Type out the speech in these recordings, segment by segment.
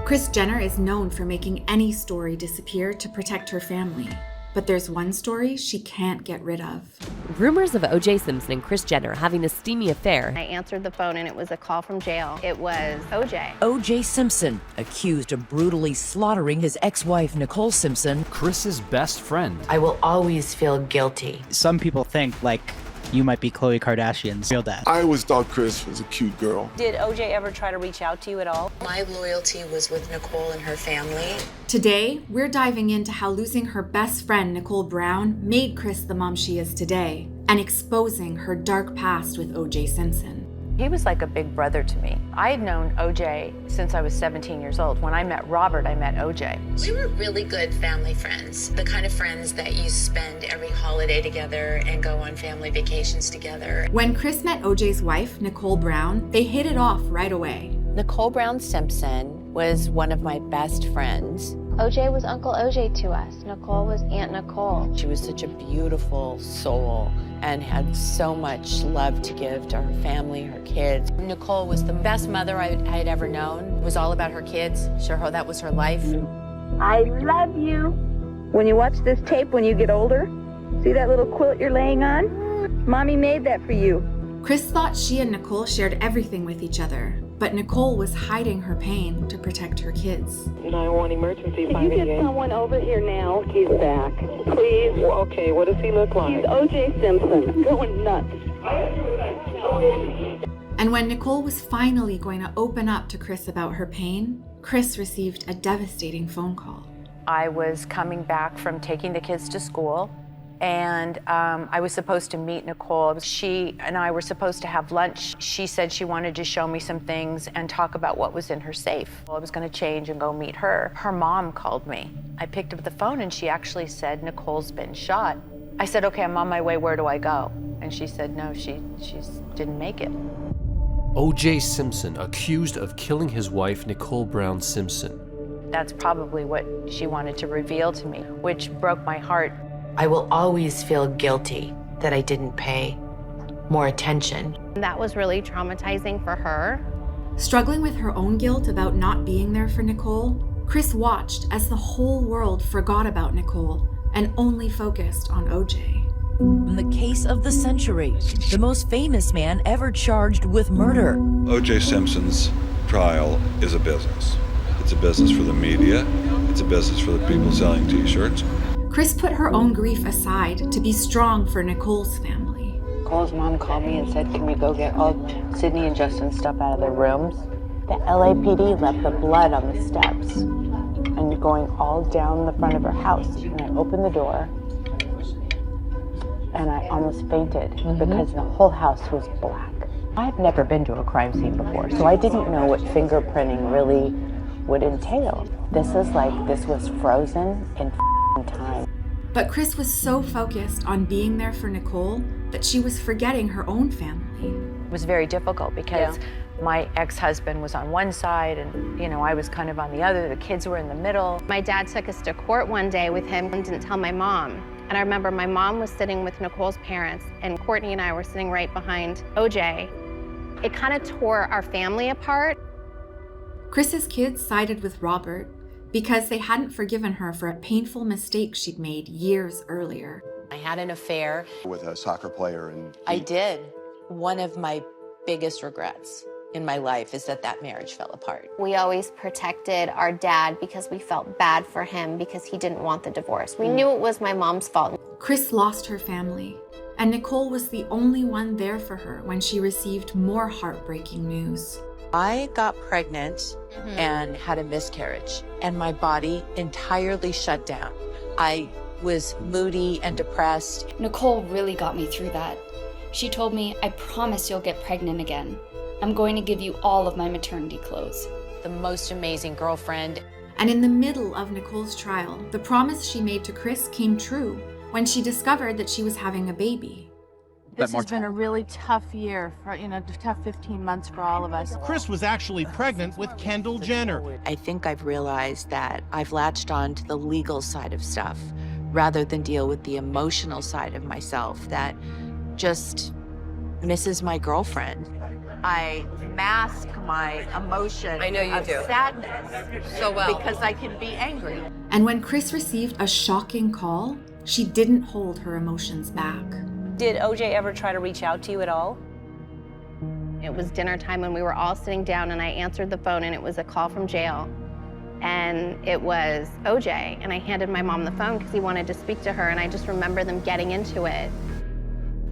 Kris Jenner is known for making any story disappear to protect her family. But there's one story she can't get rid of. Rumors of O.J. Simpson and Kris Jenner having a steamy affair. I answered the phone and it was a call from jail. It was O.J. O.J. Simpson, accused of brutally slaughtering his ex-wife Nicole Simpson. Chris's best friend. I will always feel guilty. Some people think, like, you might be Khloe Kardashian's real dad. I always thought Kris was a cute girl. Did O.J. ever try to reach out to you at all? My loyalty was with Nicole and her family. Today, we're diving into how losing her best friend, Nicole Brown, made Kris the mom she is today, and exposing her dark past with O.J. Simpson. He was like a big brother to me. I had known O.J. since I was 17 years old. When I met Robert, I met O.J. We were really good family friends, the kind of friends that you spend every holiday together and go on family vacations together. When Kris met O.J.'s wife, Nicole Brown, they hit it off right away. Nicole Brown Simpson was one of my best friends. O.J. was Uncle O.J. to us. Nicole was Aunt Nicole. She was such a beautiful soul and had so much love to give to her family, her kids. Nicole was the best mother I had ever known. It was all about her kids. Sure, that was her life. I love you. When you watch this tape when you get older, see that little quilt you're laying on? Mommy made that for you. Kris thought she and Nicole shared everything with each other, but Nicole was hiding her pain to protect her kids. 911 emergency. Can you get someone over here now? He's back. Please. Okay, what does he look like? He's O.J. Simpson, going nuts. And when Nicole was finally going to open up to Kris about her pain, Kris received a devastating phone call. I was coming back from taking the kids to school, and I was supposed to meet Nicole. She and I were supposed to have lunch. She said she wanted to show me some things and talk about what was in her safe. I was going to change and go meet her. Her mom called me. I picked up the phone and she actually said, Nicole's been shot. I said, okay, I'm on my way, where do I go? And she said, no, she didn't make it. O.J. Simpson accused of killing his wife, Nicole Brown Simpson. That's probably what she wanted to reveal to me, which broke my heart. I will always feel guilty that I didn't pay more attention. That was really traumatizing for her. Struggling with her own guilt about not being there for Nicole, Kris watched as the whole world forgot about Nicole and only focused on O.J. The case of the century, the most famous man ever charged with murder. O.J. Simpson's trial is a business. It's a business for the media. It's a business for the people selling t-shirts. Kris put her own grief aside to be strong for Nicole's family. Nicole's mom called me and said, can we go get all Sydney and Justin's stuff out of their rooms? The LAPD left the blood on the steps and going all down the front of her house. And I opened the door and I almost fainted because the whole house was black. I've never been to a crime scene before, so I didn't know what fingerprinting really would entail. This is like, this was frozen in time. But Kris was so focused on being there for Nicole that she was forgetting her own family. It was very difficult because my ex-husband was on one side and, I was kind of on the other. The kids were in the middle. My dad took us to court one day with him and didn't tell my mom. And I remember my mom was sitting with Nicole's parents and Courtney and I were sitting right behind O.J. It kind of tore our family apart. Kris's kids sided with Robert because they hadn't forgiven her for a painful mistake she'd made years earlier. I had an affair. With a soccer player I did. One of my biggest regrets in my life is that marriage fell apart. We always protected our dad because we felt bad for him because he didn't want the divorce. We knew it was my mom's fault. Kris lost her family, and Nicole was the only one there for her when she received more heartbreaking news. I got pregnant and had a miscarriage, and my body entirely shut down. I was moody and depressed. Nicole really got me through that. She told me, I promise you'll get pregnant again. I'm going to give you all of my maternity clothes. The most amazing girlfriend. And in the middle of Nicole's trial, the promise she made to Kris came true when she discovered that she was having a baby. This has been a really tough year, tough 15 months for all of us. Kris was actually pregnant with Kendall Jenner. I think I've realized that I've latched on to the legal side of stuff rather than deal with the emotional side of myself that just misses my girlfriend. I mask my emotion of sadness so well because I can be angry. And when Chris received a shocking call, she didn't hold her emotions back. Did OJ ever try to reach out to you at all? It was dinner time and we were all sitting down and I answered the phone and it was a call from jail. And it was OJ, and I handed my mom the phone because he wanted to speak to her, and I just remember them getting into it.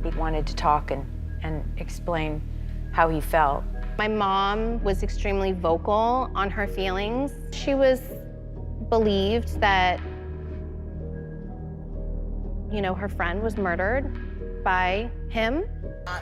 He wanted to talk and explain how he felt. My mom was extremely vocal on her feelings. She was believed that, you know, her friend was murdered by him.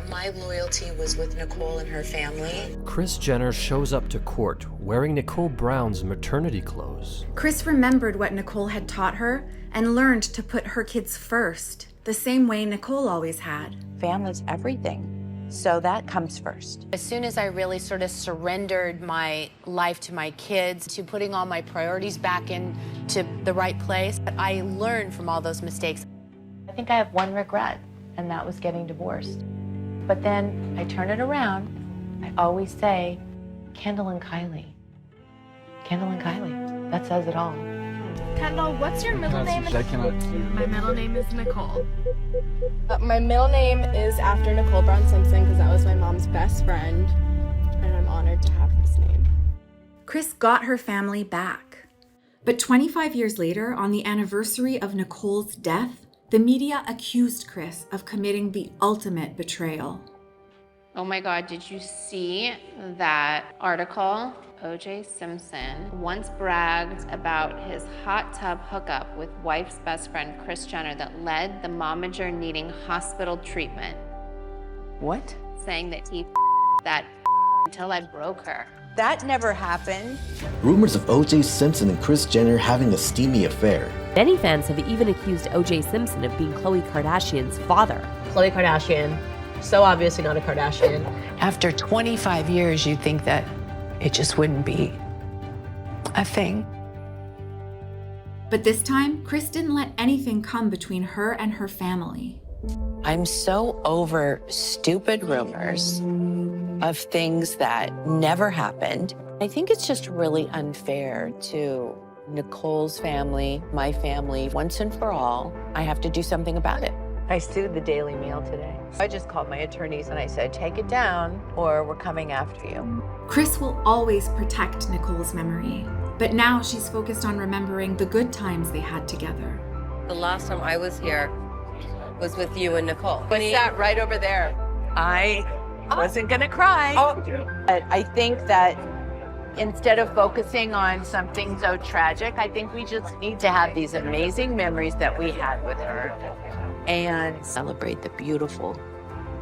My loyalty was with Nicole and her family. Kris Jenner shows up to court wearing Nicole Brown's maternity clothes. Chris remembered what Nicole had taught her and learned to put her kids first, the same way Nicole always had. Family's everything, so that comes first. As soon as I really sort of surrendered my life to my kids, to putting all my priorities back into the right place, I learned from all those mistakes. I think I have one regret, and that was getting divorced. But then I turn it around. I always say, Kendall and Kylie. Kendall and Kylie. That says it all. Kendall, what's your middle name? My middle name is Nicole. My middle name is after Nicole Brown Simpson because that was my mom's best friend, and I'm honored to have this name. Chris got her family back. But 25 years later, on the anniversary of Nicole's death, the media accused Chris of committing the ultimate betrayal. Oh my God, did you see that article? O.J. Simpson once bragged about his hot tub hookup with wife's best friend, Kris Jenner, that led the momager needing hospital treatment. What? Saying that he that until I broke her. That never happened. Rumors of O.J. Simpson and Kris Jenner having a steamy affair. Many fans have even accused O.J. Simpson of being Khloe Kardashian's father. Khloe Kardashian, so obviously not a Kardashian. After 25 years, you'd think that it just wouldn't be a thing. But this time, Chris didn't let anything come between her and her family. I'm so over stupid rumors of things that never happened. I think it's just really unfair to Nicole's family, my family, once and for all. I have to do something about it. I sued the Daily Mail today. I just called my attorneys and I said, take it down or we're coming after you. Chris will always protect Nicole's memory, but now she's focused on remembering the good times they had together. The last time I was here was with you and Nicole. We sat right over there. I wasn't gonna cry. But I think that instead of focusing on something so tragic, I think we just need to have these amazing memories that we had with her and celebrate the beautiful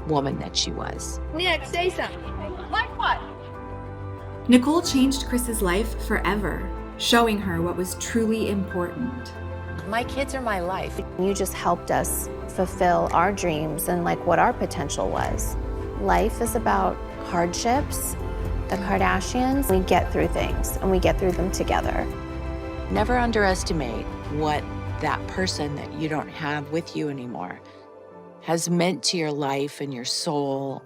woman that she was. Nick, say something. Like what? Nicole changed Chris's life forever, showing her what was truly important. My kids are my life. You just helped us fulfill our dreams and like what our potential was. Life is about hardships. The Kardashians, we get through things and we get through them together. Never underestimate what that person that you don't have with you anymore has meant to your life and your soul